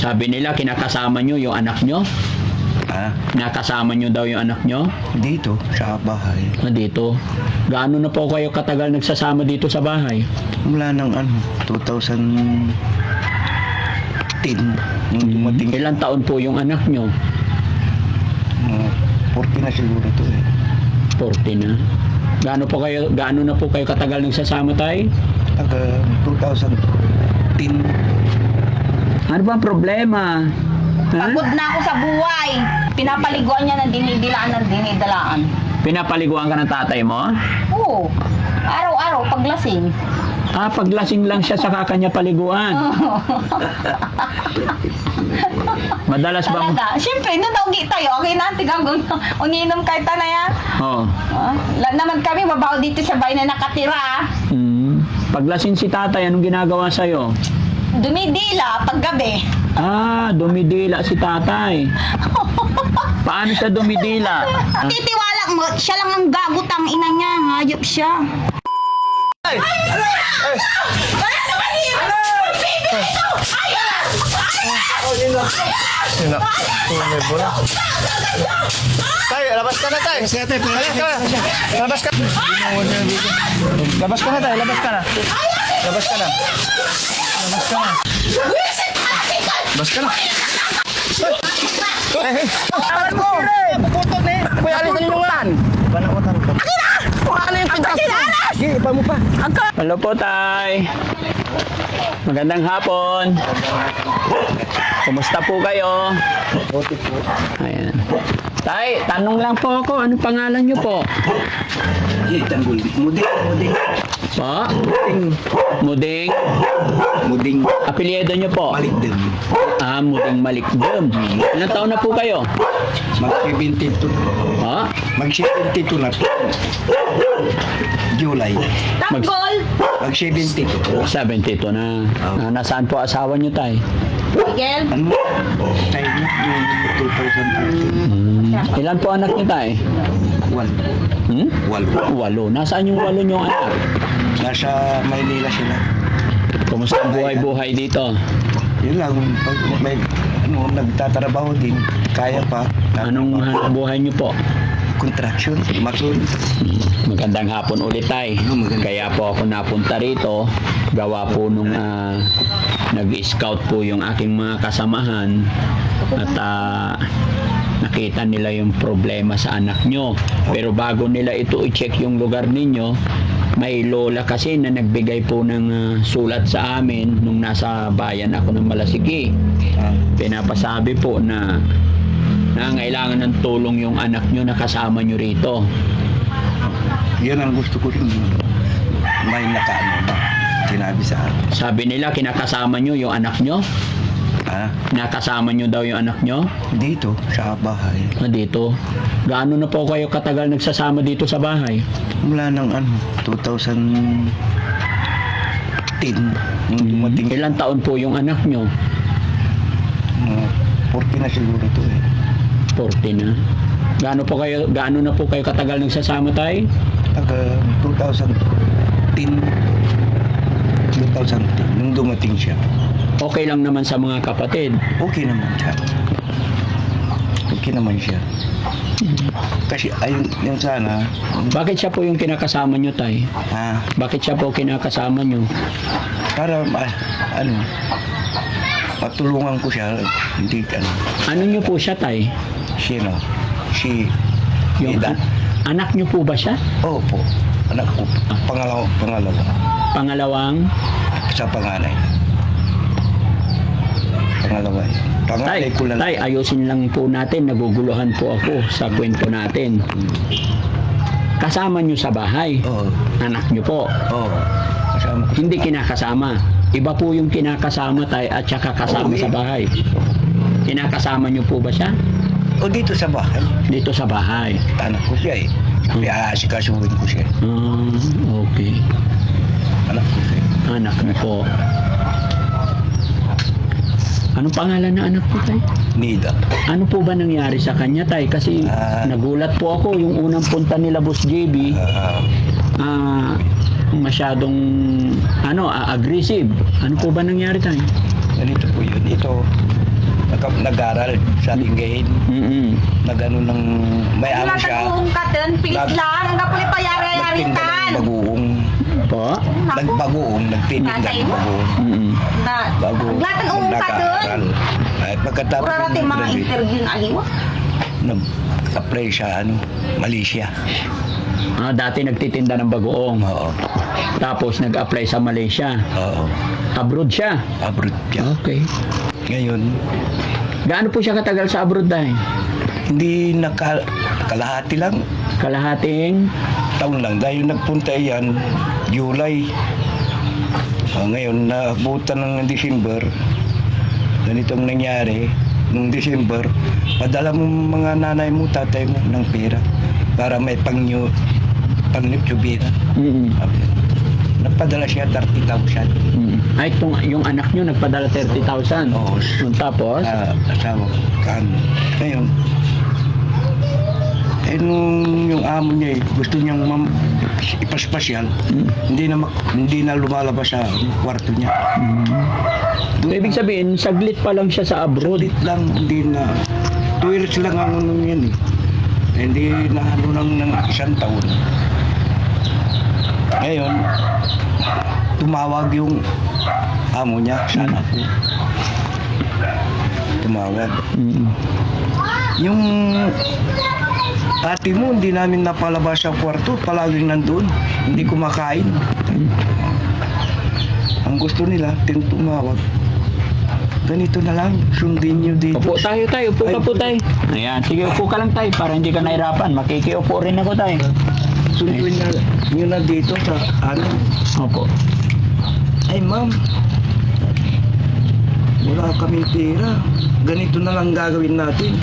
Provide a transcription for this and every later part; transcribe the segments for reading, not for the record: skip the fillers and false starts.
Sabi nila, kinakasama nyo yung anak nyo? Ha? Nakasama nyo daw yung anak nyo? Dito, sa bahay. Dito. Gaano na po kayo katagal nagsasama dito sa bahay? Mula ng 2010, nung dumating. Ilang taon po yung anak nyo? 40 na siguro to eh. 40 na. Gaano na po kayo katagal nagsasama tayo? Taga 2010. Ano ba ang problema? Ha? Pagod na ako sa buhay. Pinapaliguan niya ng dinidilaan. Pinapaliguan ka ng tatay mo? Oo. Araw-araw, paglasing. Paglasing lang siya sa kanya paliguan. Madalas bang... Talaga. Siyempre, nadawgi tayo. Okay na, tigagong. Uninom kahit na yan. Oo. Lahat naman kami, mabaho dito sa bahay na nakatira. Paglasing si tatay, anong ginagawa sa'yo? Dumidila paggabi. Dumidila si tatay. Paano siya dumidila? Titiwala mo, siya lang ang gagutang ina niya. Hayop siya. Wala sa balira! Baby, ito! Ayan! Tay, labas ka na, tay. Labas ka. Labas ka na, tay. Labas ka na. Labas ka na. Labas ka na. Labas ka na. Alam mo! Puputol na eh! Kuya, alis na nilungan! Ano yung pintas mo? Sige, iba mo pa. Hello po, tay. Magandang hapon. Kumusta po kayo? Buti po. Ayan. Tay, tanong lang po ako, ano pangalan niyo po? Tanggol. Muding. Po? Muding. Muding. Apelyido niyo po? Malikdem. Muding Malikdem. Ilang taon na po kayo? Mag-72. Po? Mag-72 na. July. Tanggol! Mag-72. 72 na. Nasaan po asawa niyo, tay? Miguel, Ano? Tayo yung 2013. Ilan po anak niyo, tay? Walo. 8. Nasaan yung 8 niyong anak? Nasa Maynila sila. Kumusta ang buhay-buhay dito? Yun lang, pag may nagtatrabaho din, kaya pa. Anong hanap buhay niyo po? Contraction, mason. Magandang hapon ulit, tay. Maganda. Kaya po ako napunta rito. Gawa po nung nag-scout po yung aking mga kasamahan. At nakita nila yung problema sa anak nyo. Pero bago nila ito i-check yung lugar ninyo, may lola kasi na nagbigay po ng sulat sa amin nung nasa bayan ako ng Malasigi. Pinapasabi po na nangailangan ng tulong yung anak nyo na kasama nyo rito. Yan ang gusto ko rin. May sinabi sa akin. Sabi nila, kinakasama nyo yung anak nyo? Ha? Nakasama nyo daw yung anak nyo? Dito, sa bahay. Dito. Gaano na po kayo katagal nagsasama dito sa bahay? Mula ng 2010, nung dumating. Ilang taon po yung anak nyo? 40 na siguro to eh. 40 na. Gaano na po kayo katagal nagsasama tayo? Taga 2010, nung dumating siya. Okay lang naman sa mga kapatid. Okay naman siya. Okay naman siya. Kasi ayun, yung sana, Bakit siya po yung kinakasama nyo, tay? Bakit siya po kinakasama nyo? para patulungan ko siya, hindi Ano nyo po siya, tay? sino? Si Yung Ida. anak nyo po ba siya? Opo, anak ko. Pangalawa Pangalawang? sa panganay. Pangalawa. Panganay ko lang. Tay, ayusin lang po natin. Naguguluhan po ako sa kwento natin. Kasama nyo sa bahay? Oo. Anak nyo po? Oo. Kasama ko. Hindi kinakasama. Iba po yung kinakasama, tay, at saka kasama sa bahay. Kinakasama nyo po ba siya? O dito sa bahay. Dito sa bahay. Anak ko siya eh. Asikasuhin ko siya. Okay. Anak ko siya. Anak mo po. Anong pangalan ng anak ko, tay? Nida. Ano po ba nangyari sa kanya, tay? Kasi nagulat po ako yung unang punta nila, Boss JB. Masyadong aggressive. Ano po ba nangyari, tay? Ganito po yun. Ito, nag-aral sa Lingayen. Nag-ano ng may amo Wala siya. tag-uong ka din, pilis Nag- lang. Ang kapuli pa yari-yari Nagtinda kan. ng bagoong. Po? Nagbagoong, nagtitinda Tatay ng mo? bagoong. Na, Bago Latan uong ka nag-aaral. din. Ay, pagkatapos Pura natin mga graduate, interview na aliwa. nag-apply siya, Malaysia. Dati nagtitinda ng bagoong. Oo. Tapos nag-apply sa Malaysia. Oo. Abroad siya. Abroad siya. Okay. Ngayon, Gaano po siya katagal sa abroad dahil? hindi kalahati lang. Kalahating? Taon lang. Dahil nagpunta yan, July. Ngayon, naabutan ng December. Ganitong nangyari. Nung December, padala mo mga nanay mo, tatay mo ng pera para may pang-nutubira. Nagpadala siya 30,000. Ay, yung anak nyo nagpadala 30,000. Oo. Tapos? Asawa kan. Ngayon, nung yung amo niya gusto niyang ipaspasyal, hindi na lumalabas sa kwarto niya. So, ibig sabihin, saglit pa lang siya sa abroad. Ulit lang, hindi na 2 years lang ang ano yan eh. Hindi na ano lang ng 1 taon. Ngayon, tumawag yung amo niya sa anak ko. Tumawag. Yung ate mo, hindi namin napalabas sa kwarto, palaging nandun, hindi kumakain. Ang gusto nila, tumawag. Ganito na lang, sundin nyo dito. Upo tayo. Upo ka po tayo. Ayan, sige, upo ka lang tayo para hindi ka nahirapan. Makikiupo rin ako tayo. Sundin nyo na dito sa ano. Opo. Ay ma'am, wala kami pera. Ganito na lang gagawin natin.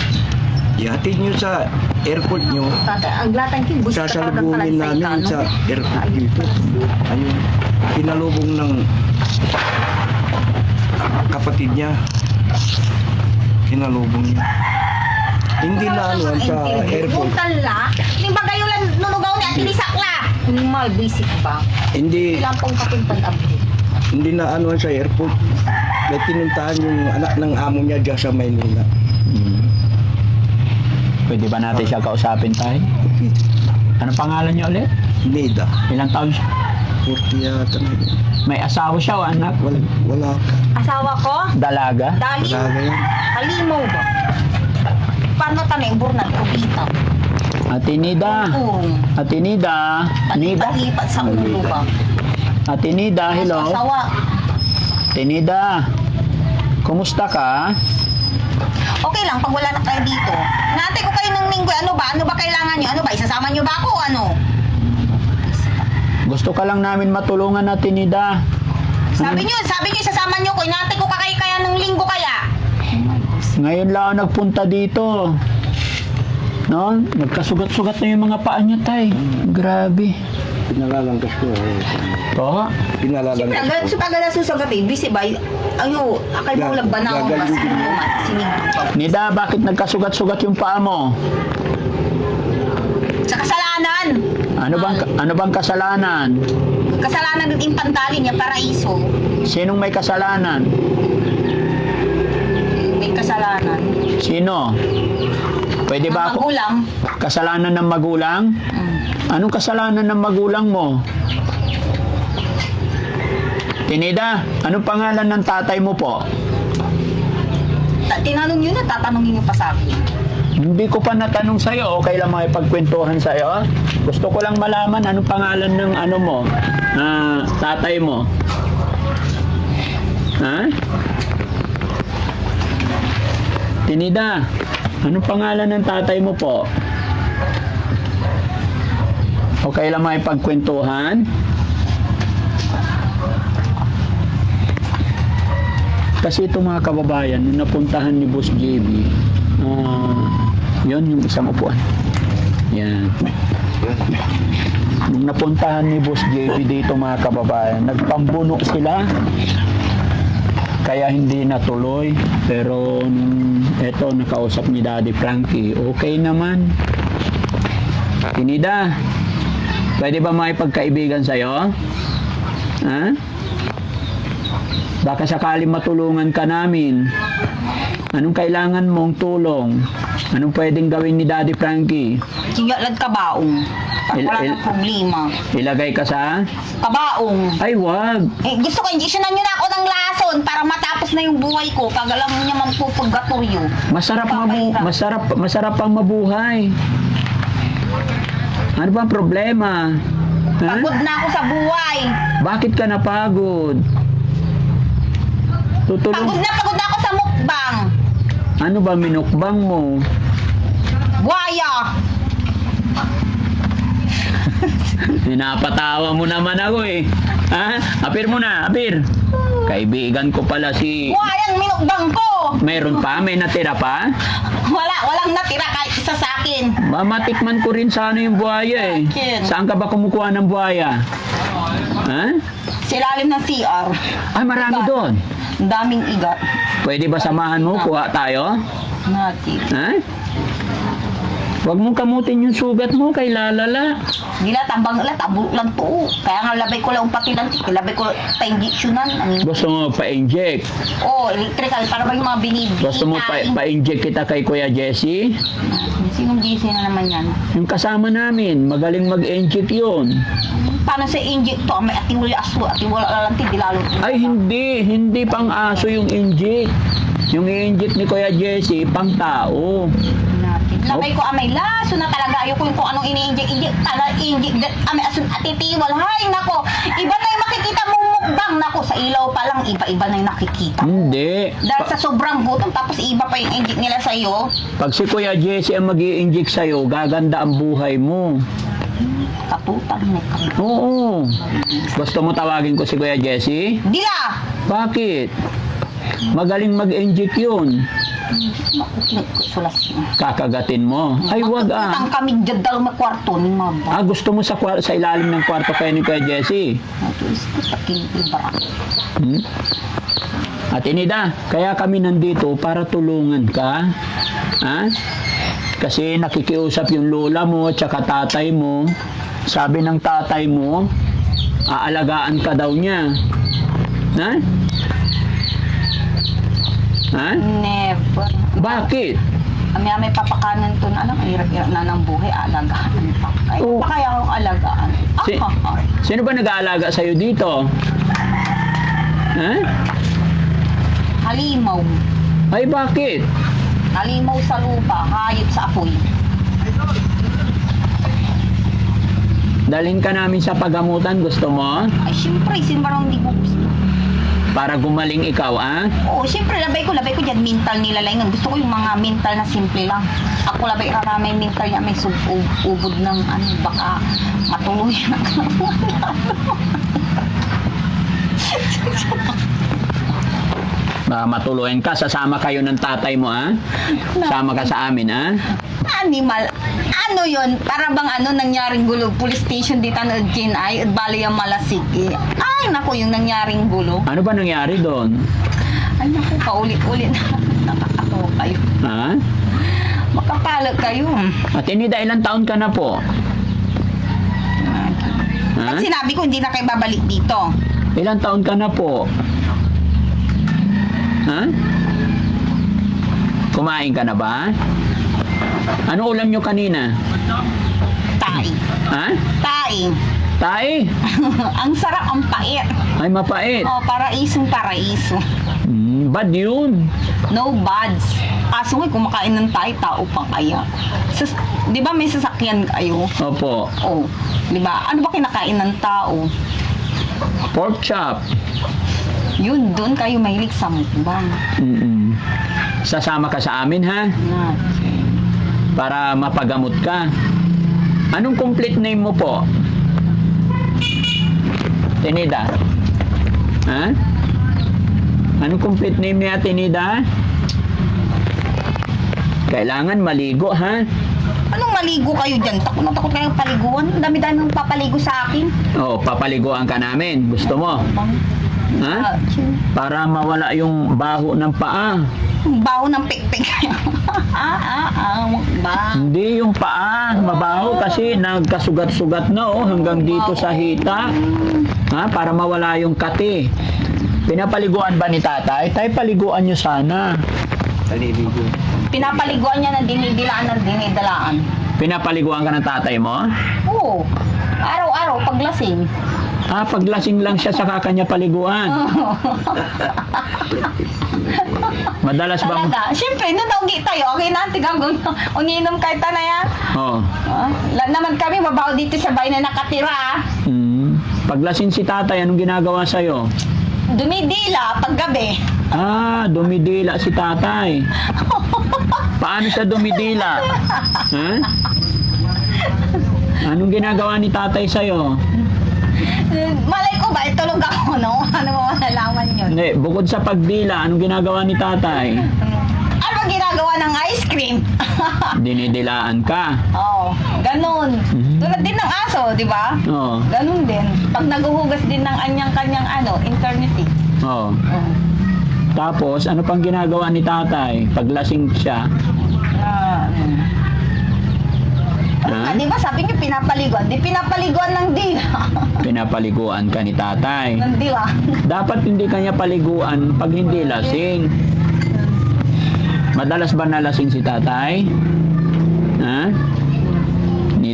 Ihatid nyo sa airport nyo. Ang latang king, gusto ka talagang Sasalubungin namin sa airport dito. Ayun, pinalubong ng kapatid niya. Pinalubong niya. Hindi na ano sa airport. Puntal la. Ni ba kayo lang nunugaw ni Ate Lisakla? Mal, basic ba? Hindi Ilang pong kapuntan abroad. hindi na ano sa airport. May pinuntahan yung anak ng amo niya diyan sa Maynila. Pwede ba natin siya kausapin tayo? Ano pangalan niya ulit? Nida. Ilang taon siya? 40 yata na yun. May asawa siya o anak? Wala ka. Asawa ko? Dalaga? Dali. Talaga yan. Halimaw ba? Paano tanay burnal ko dito? Ate Nida. Kurong. Ate Nida. Nida? Palipat sa ulo ba? Ate Nida, hello. Asawa. Ate Nida. Kumusta ka? Okay lang pag wala na kayo dito. Nate ko kayo ng linggo. Ano ba? Ano ba kailangan nyo? Ano ba? Isasama nyo ba ako? Ano? Gusto ka lang namin matulungan, Ate Nida. Sabi nyo isasama nyo ko. Nate ko kaya ng linggo kaya. Ngayon lang ako nagpunta dito. No? Nagkasugat-sugat na yung mga paa niya, tay. Grabe. Pinalalangkas ko. Po? Pinalalangkas ko. Agad susagat eh. Busy ba? Ano? Akay mo lang ba na ako ba? Siniguro. Nida, bakit nagkasugat-sugat yung paa mo? Sa kasalanan. Ano bang kasalanan? Kasalanan ng impantali niya, paraiso. Sinong may kasalanan? May kasalanan. Sino? Pwede ba Ang ako? magulang. Kasalanan ng magulang? Anong kasalanan ng magulang mo? Tinida, anong pangalan ng tatay mo po? Tinanong nyo na, tatanungin nyo pa sa akin. Hindi ko pa natanong sa'yo, okay lang makipagkwentuhan sa'yo? Gusto ko lang malaman anong pangalan ng ano mo, tatay mo. Ha? Tinida, anong pangalan ng tatay mo po? Okay lang makipagkwentuhan? Kasi ito mga kababayan, nung napuntahan ni Boss JB, yun yung isang upuan. Yan. Nung napuntahan ni Boss JB dito mga kababayan, nagpambuno sila. Kaya hindi natuloy. Pero eto, nakausap ni Daddy Frankie, okay naman. Tinida, pwede ba makipagkaibigan sa'yo? Ha? Baka sakali matulungan ka namin. Anong kailangan mong tulong? Anong pwedeng gawin ni Daddy Frankie? Sinyalag kabaong. Para wala Il- nang problema. Ilagay ka sa... Kabaong. Ay, wag. Gusto ko, injectionan nyo na ako ng lason para matapos na yung buhay ko. Kagalang niya magpupurgatorio. Masarap pang mabuhay. Ano ba ang problema? Ha? Pagod na ako sa buhay. Bakit ka napagod? Tutulong. Pagod na ako sa mukbang. Ano ba minukbang mo? Buhaya. Pinapatawa mo naman ako eh. Ha? Apir mo na, apir. Kaibigan ko pala si... Buhayang minukbang ko. Mayroon pa? May natira pa? Walang natira kahit isa sa akin. Matikman ko rin sana yung buhaya eh. Bakit? Saan ka ba kumukuha ng buhaya? Ha? Silalim ng CR. Ay, marami doon. Ang daming igat. Pwede ba samahan mo? Kuha tayo? Natin. Ha? Huwag mong kamutin yung sugat mo kay lalala. Gila, tambang lang, tabo lang to. Kaya nga labay ko lang pati lang. Labay ko pa-injectionan. Gusto mo pa-inject? Electrical, para ba yung mga binibig? Gusto mo pa-inject kita kay Kuya Jesse? Sinong GC na naman yan? Yung kasama namin, magaling mag-inject yun. Paano sa inject to? May atiwala aso, atiwala lalanti, di lalo. Ay, hindi pang aso yung inject. Yung i-inject ni Kuya Jesse, pang tao. Natin. Labay ko, amay laso na talaga. Ayoko yung kung anong ini-inject. Inject, amay aso, atitiwal. Hay, nako. Iba na yung makikita mong mukbang. Nako, sa ilaw pa lang, iba-iba na yung nakikita. Hindi. Dahil sa sobrang gutom, tapos iba pa yung inject nila sa'yo. Pag si Kuya Jesse ang mag-i-inject sa'yo, gaganda ang buhay mo. Katutan na ka. Oo. Gusto mo tawagin ko si Kuya Jesse? Di la! Bakit? Magaling mag-inject yun. Sulas yun. Kakagatin mo. Ay, wag Ang kami dyan dal may kwarto ni mama. Gusto mo sa ilalim ng kwarto kayo ni Kuya Jesse? Natulis ko sa kinibara. Hmm? At Inida, kaya kami nandito para tulungan ka. Ha? Kasi nakikiusap yung lola mo at saka tatay mo. Sabi ng tatay mo, aalagaan ka daw niya. Ha? Ha? Never. Bakit? May papakanan to na ang hirap-hirap na ng buhay, alagaan pa. Ay, Oh. pa kaya akong alagaan. Si- Sino ba nag-aalaga sa'yo dito? Ha? Halimaw. Ay, bakit? Halimaw sa lupa, hayop sa apoy. Dalhin ka namin sa pagamutan, gusto mo? Ay, siyempre, sino ba nang hindi ko gusto? Para gumaling ikaw, Oo, siyempre, labay ko dyan, mental nila lang. Gusto ko yung mga mental na simple lang. Ako labay ka may mental niya, may ubod ng baka matuloy na. Matuluyan ka, sasama kayo ng tatay mo, Sama ka sa amin, Animal. Ano yun? Para bang nangyaring gulo? Police station dito na Ginay at bali ang malasig eh. Ay, naku, yung nangyaring gulo. Ano ba nangyari doon? Ay, naku, paulit-ulit na nakakatawa kayo. Ha? Makapalo kayo. At Inida, ilang taon ka na po? Ha? Pag sinabi ko, hindi na kayo babalik dito. Ilang taon ka na po? Ha? Kumain ka na ba? Ano ulam nyo kanina? Taing. Ha? Taing. Tay? Ang sarap, ang pait. Ay, mapait. Oh, paraisong paraiso. Bad yun. No buds. Kaso nga, kumakain ng tayo, tao pa kaya. Di ba may sasakyan kayo? Opo. Oh, di ba? Ano ba kinakain ng tao? Pork chop. Yun, doon kayo mahilig sa mukbang. Sasama ka sa amin, ha? Na. Para mapagamot ka. Anong complete name mo po? Tinida? Ha? Anong complete name niya, Tinida? Kailangan maligo, ha? Anong maligo kayo dyan? Takot na takot kayong paliguan. Ang dami-dami mong papaligo sa akin. Oo, papaliguan ka namin. Gusto mo? Ha? Para mawala yung baho ng paa. Ang baho ng pikpik. Ba? Hindi yung paa. Mabaho kasi nagkasugat-sugat na hanggang dito sa hita. Ha? Para mawala yung kati. Pinapaliguan ba ni tatay? Tay, paliguan nyo sana. Naliligo. Pinapaliguan niya ng dinidilaan. Pinapaliguan ka ng tatay mo? Oo. Araw-araw, paglasing. Ah, paglasing lang siya sa kanya paliguan. Madalas ba? Talaga. Siyempre, nadawgi tayo. Okay na, tigagong uninom kahit na yan. Oo. Lahat naman kami, mabaho dito sa bahay na nakatira. Paglasing si tatay, anong ginagawa sa'yo? Dumidila paggabi. Ah, dumidila si tatay. Paano siya dumidila? Ha? Anong ginagawa ni tatay sa'yo? Malay ko ba, tulog ako, no? Ano mo malalaman yun? Hindi, bukod sa pagdila, anong ginagawa ni tatay? Ano ba ginagawa ng ice cream? Dinidilaan ka. Oo, ganun. Tulad din ng aso, di ba? Oo. Ganun din. Pag naguhugas din ng anyang-kanyang internet eh. Oo. Tapos, ano pang ginagawa ni tatay? Paglasing siya. Ha? Di ba sabi niyo pinapaliguan? Di pinapaliguan ng dila. Pinapaliguan ka ni tatay. ng dila. Dapat hindi kanya paliguan pag hindi lasing. Madalas ba nalasing si tatay? Ha?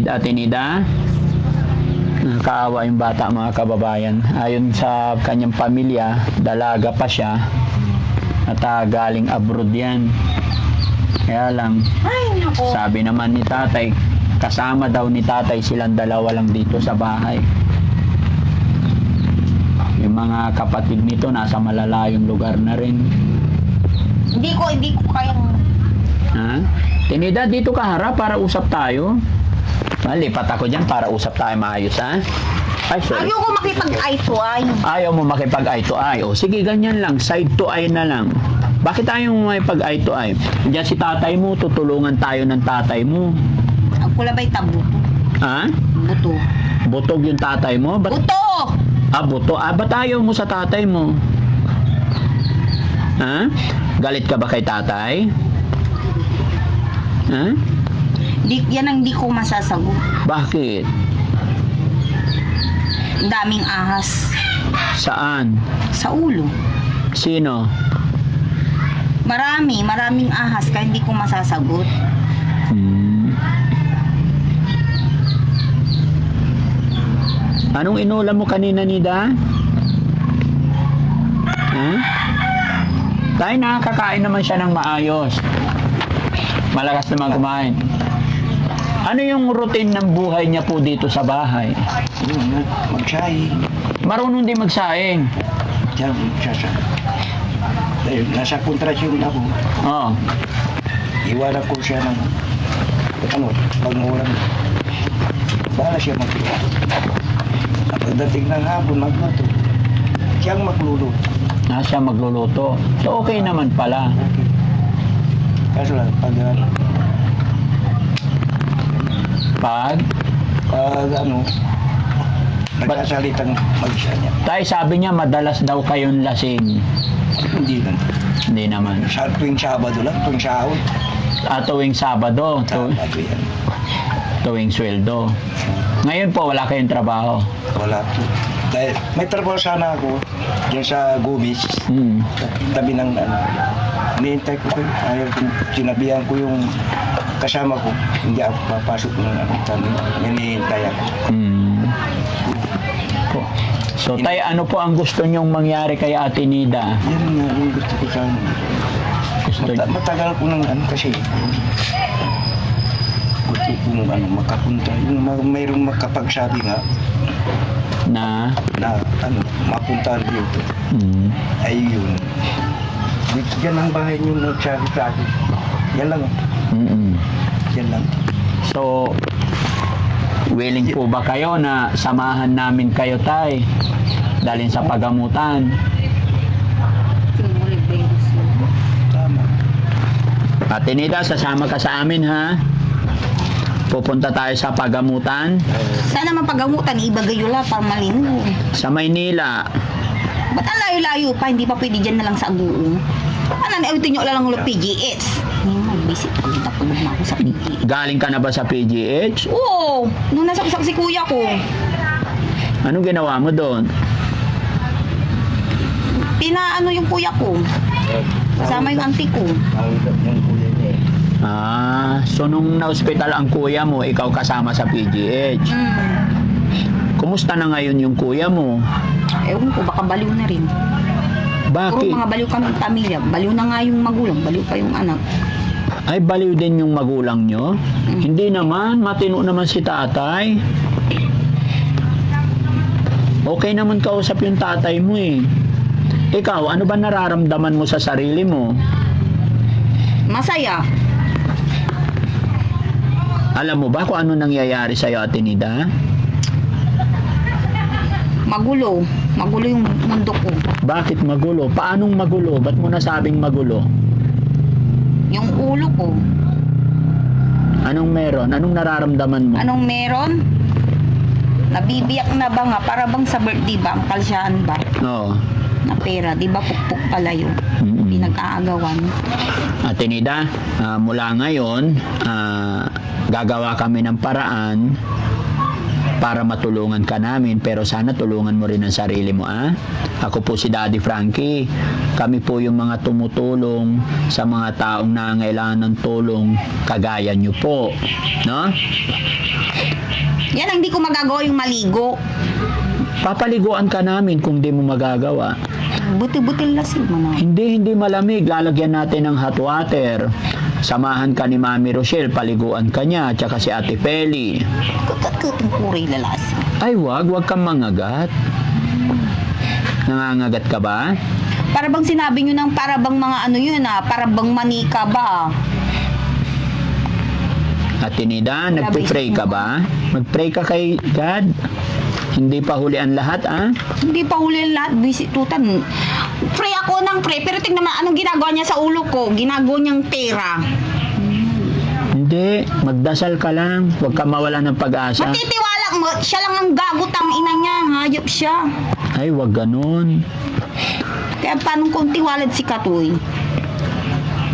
Ate Nida? Nakakaawa yung bata, mga kababayan. Ayon sa kanyang pamilya, dalaga pa siya. At galing abroad yan. Kaya lang, Ay, nako. sabi naman ni tatay, kasama daw ni tatay silang dalawa lang dito sa bahay. Yung mga kapatid nito nasa malalayong lugar na rin. Hindi ko kayang... Ha? Tinida, dito ka harap para usap tayo. Lipat ako dyan para usap tayo maayos, ha? Ay, sorry. Ayaw ko makipag-eye to eye. Ayaw mo makipag-eye to eye. O, sige, ganyan lang. Side to eye na lang. Bakit ayaw mo makipag-eye to eye? Diyan si tatay mo, tutulungan tayo ng tatay mo. Ang kulabay tabuto. Ha? Buto. Butog yung tatay mo? Buto! Buto. Ba't ayaw mo sa tatay mo? Ha? Galit ka ba kay tatay? Ha? Yan ang di ko masasagot. Bakit? Ang daming ahas Saan? sa ulo. Sino? Maraming ahas kaya hindi ko masasagot. Anong inulam mo kanina, Nida? Ha? Tayo nakakakain naman siya ng maayos. Malakas naman kumain. Ano yung routine ng buhay niya po dito sa bahay? Yun, magsahi. Marunong din magsaing. Diyan, magsasa. Dahil nasa kontrasyon ako, Oh. iwanan ko siya ng pag-ulam. Para siya magluto. At pagdating ng hapon, magluto. Siyang magluluto. Siya magluluto. So okay naman pala. Okay. Kaso lang, pag nagkasalitang mag-isa niya. Tay, sabi niya madalas daw kayong lasing. Hindi lang. Hindi naman. Sa tuwing Sabado lang, tuwing sahod. Tuwing Sabado, Sabado yan. tuwing sweldo. Ngayon po, wala kayong trabaho. Wala po. Dahil may trabaho sana ako dyan sa Gumis. Tabi ng nihintay ko. Ayaw kong sinabihan ko yung kasama ko. Hindi ako papasok ng nihintay ako. So, tay, ano po ang gusto nyong mangyari kay Ate Nida? Yan nga yung gusto ko sana. Matagal ko ng kasi gusto kong makapunta. Yung mayroong makapagsabi nga Na? mapunta dito. Ay yun. Yan ang bahay niyo nagsabi sa akin. Yan lang. Yan lang. So, willing po ba kayo na samahan namin kayo, tay? Dalhin sa pagamutan. Tama. Ate Nida, sasama ka sa amin, ha? Pupunta tayo sa pagamutan. Sana mapagamutan, ibagayula para malino. Sa Maynila. Ba't ang layo-layo pa? Hindi pa pwede dyan na lang sa Aguong. Ano na, ulitin nyo lang ulo PGH. Mag-visit ko, tapulog na ako sa PGH. Galing ka na ba sa PGH? Oo, nung nasa si kuya ko. Anong ginawa mo doon? Pinaano yung kuya ko. Kasama yung auntie ko. Mahulog ng kuya niya eh. So nung na-hospital ang kuya mo, ikaw kasama sa PGH. Kumusta na ngayon yung kuya mo? Ewan ko, baka baliw na rin. Puro Bakit? mga baliw kami pamilya. Baliw na nga yung magulang, baliw pa yung anak. Ay, baliw din yung magulang nyo? Hindi naman, matino naman si tatay. Okay naman kausap yung tatay mo eh. Ikaw, ano ba nararamdaman mo sa sarili mo? Masaya. Alam mo ba kung ano nangyayari sa'yo, Ate Nida? Magulo. Magulo yung mundo ko. Bakit magulo? Paanong magulo? Ba't mo nasabing magulo? Yung ulo ko. Anong meron? Anong nararamdaman mo? Anong meron? Nabibiyak na ba nga? Para bang sa birthday ba? Ang kalsaan ba? Oo. Na pera. Di ba pukpuk pala yun? Mm-mm. Pinag-aagawan. Ate Nida, mula ngayon, gagawa kami ng paraan para matulungan ka namin, pero sana tulungan mo rin ang sarili mo, ah? Ako po si Daddy Frankie. Kami po yung mga tumutulong sa mga taong nangailangan ng tulong kagaya nyo po, no? Yan ang hindi ko magagawa yung maligo. Papaliguan ka namin kung di mo magagawa. Buti-butil na sila mo. Hindi malamig. Lalagyan natin ng hot water. Samahan ka ni Mami Rochelle, paliguan ka niya, tsaka si Ate Feli. Kutat-kutang kuray lalas. Ay, wag kang mangagat. Nangangagat ka ba? Para bang sinabi nyo ng para bang mga ano yun para bang manika ba? Ate Nida, nagpe-pray ka ba? Mag-pray ka kay God. Hindi pa huli ang lahat, ah? Hindi pa huli ang lahat, bisitutan. Pray ako ng pray, pero tingnan naman anong ginagawa niya sa ulo ko. Ginagawa niyang pera. Hindi, magdasal ka lang. Huwag ka mawala ng pag-asa. Matitiwala mo, siya lang ang gagutang ina niya. Hayop siya. Ay, wag ganun. Kaya paano kung tiwalad si Katoy?